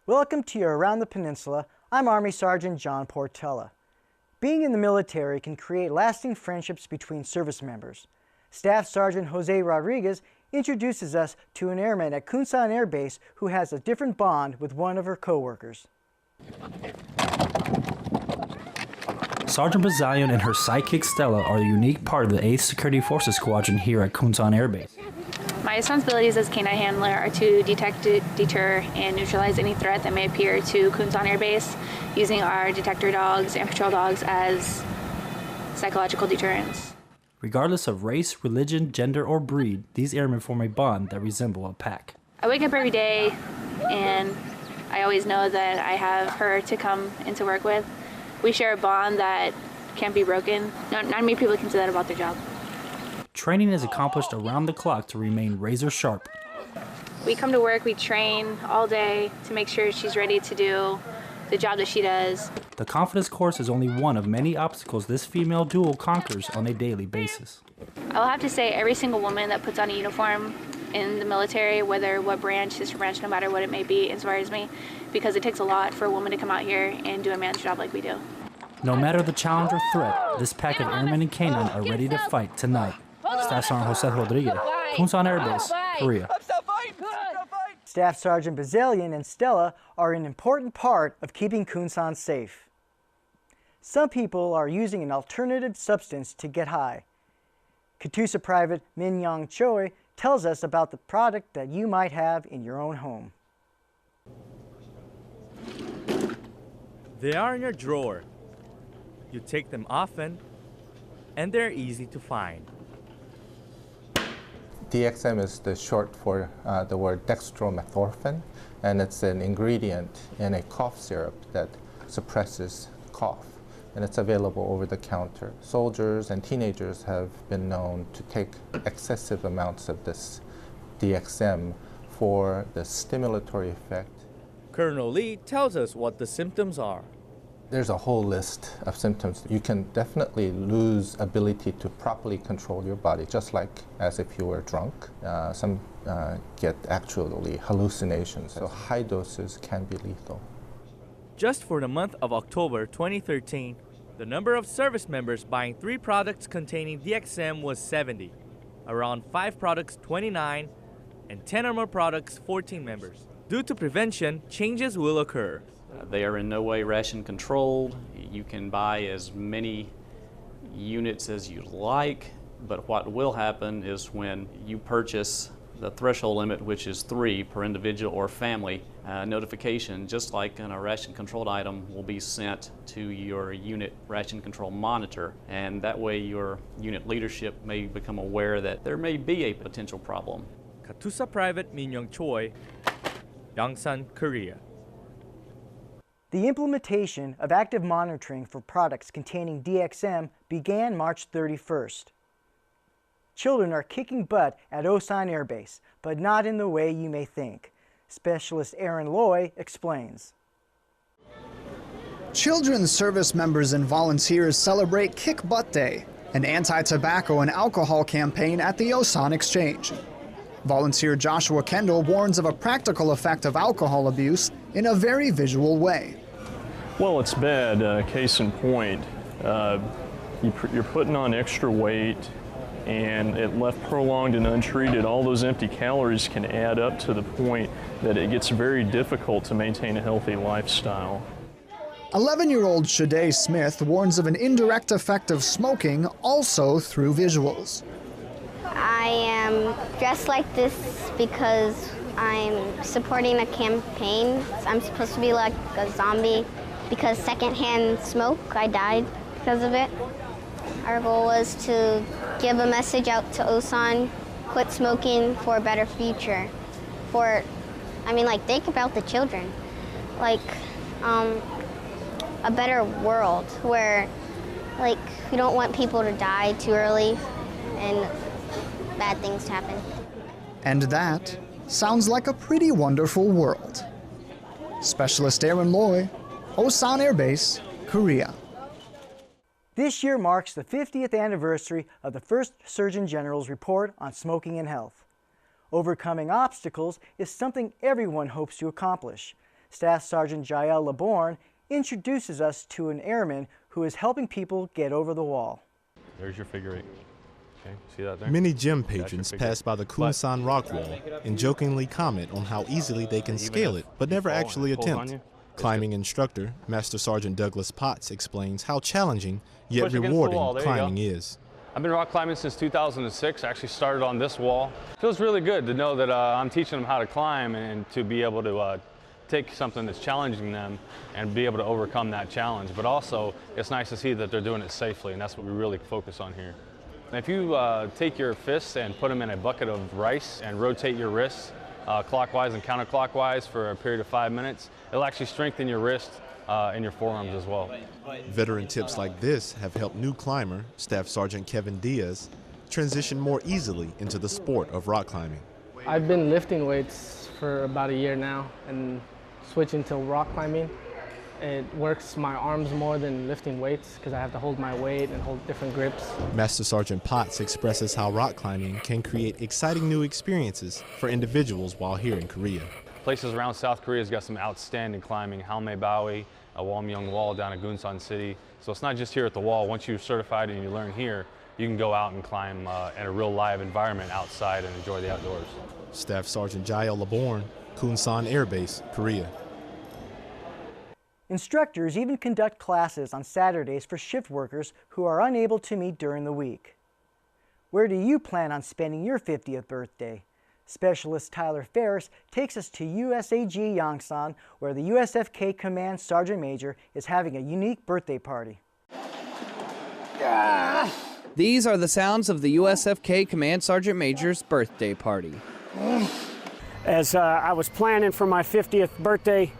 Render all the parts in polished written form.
Welcome to your Around the Peninsula. I'm Army Sergeant John Portella. Being in the military can create lasting friendships between service members. Staff Sergeant Jose Rodriguez introduces us to an airman at Kunsan Air Base who has a different bond with one of her co-workers. Sergeant Bazalian and her sidekick Stella are a unique part of the 8th Security Forces Squadron here at Kunsan Air Base. My responsibilities as K-9 handler are to detect, deter, and neutralize any threat that may appear to Kunsan Air Base using our detector dogs and patrol dogs as psychological deterrents. Regardless of race, religion, gender, or breed, these airmen form a bond that resemble a pack. I wake up every day and I always know that I have her to come into work with. We share a bond that can't be broken. Not many people can say that about their job. Training is accomplished around the clock to remain razor sharp. We come to work, we train all day to make sure she's ready to do the job that she does. The confidence course is only one of many obstacles this female duo conquers on a daily basis. I'll have to say every single woman that puts on a uniform in the military, whether what branch, sister branch, no matter what it may be, inspires me because it takes a lot for a woman to come out here and do a man's job like we do. No matter the challenge or threat, this pack of airmen and K-9 are ready to fight tonight. Staff Sergeant Jose Rodriguez, Kunsan Air Base, Korea. Staff Sergeant Bazalian and Stella are an important part of keeping Kunsan safe. Some people are using an alternative substance to get high. Katusa Private Min Young Choi tells us about the product that you might have in your own home. They are in your drawer. You take them often, and they're easy to find. DXM is the short for the word Dextromethorphan, and it's an ingredient in a cough syrup that suppresses cough, and it's available over the counter. Soldiers and teenagers have been known to take excessive amounts of this DXM for the stimulatory effect. Colonel Lee tells us what the symptoms are. There's a whole list of symptoms. You can definitely lose ability to properly control your body, just like as if you were drunk. Some get actually hallucinations, so high doses can be lethal. Just for the month of October 2013, the number of service members buying 3 products containing DXM was 70, around 5 products 29, and 10 or more products 14 members. Due to prevention, changes will occur. They are in no way ration controlled. You can buy as many units as you like, but what will happen is when you purchase the threshold limit, which is 3 per individual or family, notification, just like in a ration controlled item, will be sent to your unit ration control monitor, and that way your unit leadership may become aware that there may be a potential problem. Katusa Private Min Young Choi, Yongsan, Korea. The implementation of active monitoring for products containing DXM began March 31st. Children are kicking butt at Osan Air Base, but not in the way you may think. Specialist Aaron Loy explains. Children's service members and volunteers celebrate Kick Butt Day, an anti-tobacco and alcohol campaign at the Osan Exchange. Volunteer Joshua Kendall warns of a practical effect of alcohol abuse in a very visual way. Well, it's bad. Case in point, you're putting on extra weight, and it left prolonged and untreated, all those empty calories can add up to the point that it gets very difficult to maintain a healthy lifestyle. 11-year-old Shade Smith warns of an indirect effect of smoking also through visuals. I am dressed like this because I'm supporting a campaign. I'm supposed to be like a zombie because secondhand smoke, I died because of it. Our goal was to give a message out to Osan, quit smoking for a better future. Think about the children. A better world where, we don't want people to die too early and bad things to happen. And that sounds like a pretty wonderful world. Specialist Aaron Loy, Osan Air Base, Korea. This year marks the 50th anniversary of the first Surgeon General's report on smoking and health. Overcoming obstacles is something everyone hopes to accomplish. Staff Sergeant Jael Laborn introduces us to an airman who is helping people get over the wall. There's your figure 8. Okay, see that there? Many gym patrons pass by the Kunsan rock wall and jokingly comment on how easily they can scale it, but never actually attempt. Climbing instructor, Master Sergeant Douglas Potts, explains how challenging yet rewarding climbing is. I've been rock climbing since 2006. I actually started on this wall. Feels really good to know that I'm teaching them how to climb and to be able to take something that's challenging them and be able to overcome that challenge. But also, it's nice to see that they're doing it safely, and that's what we really focus on here. If you take your fists and put them in a bucket of rice and rotate your wrists clockwise and counterclockwise for a period of 5 minutes, it'll actually strengthen your wrist and your forearms as well. Veteran tips like this have helped new climber, Staff Sergeant Kevin Diaz, transition more easily into the sport of rock climbing. I've been lifting weights for about a year now, and switching to rock climbing, it works my arms more than lifting weights because I have to hold my weight and hold different grips. Master Sergeant Potts expresses how rock climbing can create exciting new experiences for individuals while here in Korea. Places around South Korea's got some outstanding climbing, Halmhae-Bawi, Walmyung Wall down in Gunsan City. So it's not just here at the wall. Once you're certified and you learn here, you can go out and climb in a real live environment outside and enjoy the outdoors. Staff Sergeant Jael Laborn, Kunsan Air Base, Korea. Instructors even conduct classes on Saturdays for shift workers who are unable to meet during the week. Where do you plan on spending your 50th birthday? Specialist Tyler Ferris takes us to USAG Yongsan, where the USFK Command Sergeant Major is having a unique birthday party. These are the sounds of the USFK Command Sergeant Major's birthday party. As I was planning for my 50th birthday,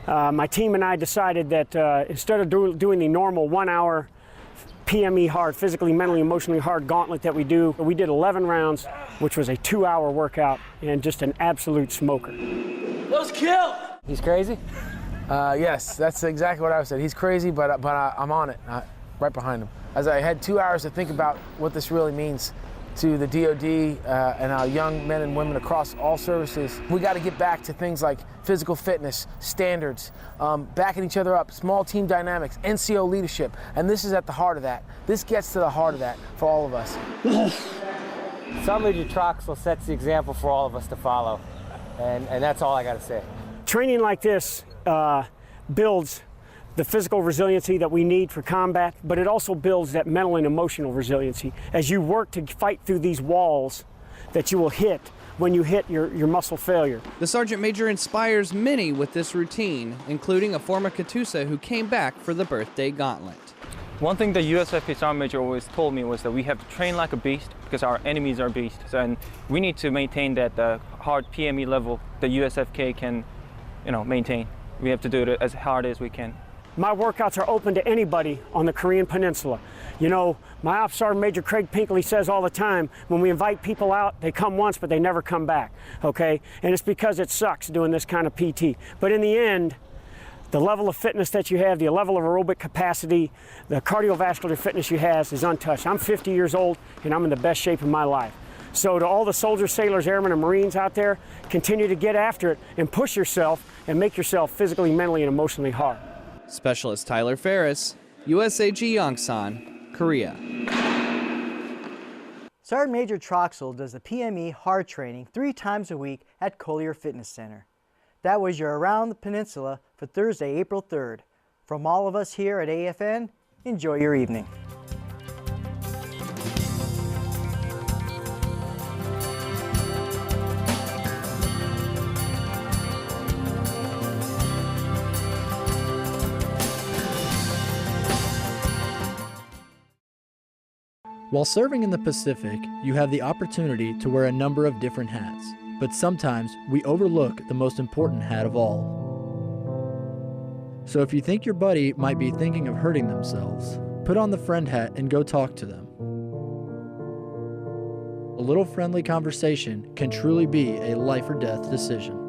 my team and I decided that instead of doing the normal 1 hour PME hard, physically, mentally, emotionally hard gauntlet that we do, we did 11 rounds, which was a 2-hour workout and just an absolute smoker. Let's kill! He's crazy? Yes, that's exactly what I said. He's crazy, but I'm on it, right behind him. As I had 2 hours to think about what this really means to the DOD and our young men and women across all services, we got to get back to things like physical fitness, standards, backing each other up, small team dynamics, NCO leadership, and this is at the heart of that. This gets to the heart of that for all of us. Sergeant Major Troxel sets the example for all of us to follow, and that's all I got to say. Training like this builds the physical resiliency that we need for combat, but it also builds that mental and emotional resiliency as you work to fight through these walls that you will hit when you hit your muscle failure. The Sergeant Major inspires many with this routine, including a former Katusa who came back for the birthday gauntlet. One thing the USFK Sergeant Major always told me was that we have to train like a beast because our enemies are beasts, and we need to maintain that hard PME level the USFK can, maintain. We have to do it as hard as we can. My workouts are open to anybody on the Korean Peninsula. My Ops Sergeant Major Craig Pinkley says all the time, when we invite people out, they come once, but they never come back, okay? And it's because it sucks doing this kind of PT. But in the end, the level of fitness that you have, the level of aerobic capacity, the cardiovascular fitness you have is untouched. I'm 50 years old, and I'm in the best shape of my life. So to all the soldiers, sailors, airmen, and Marines out there, continue to get after it and push yourself and make yourself physically, mentally, and emotionally hard. Specialist Tyler Ferris, USAG Yongsan, Korea. Sergeant Major Troxel does the PME hard training 3 times a week at Collier Fitness Center. That was your Around the Peninsula for Thursday, April 3rd. From all of us here at AFN, enjoy your evening. While serving in the Pacific, you have the opportunity to wear a number of different hats, but sometimes we overlook the most important hat of all. So if you think your buddy might be thinking of hurting themselves, put on the friend hat and go talk to them. A little friendly conversation can truly be a life or death decision.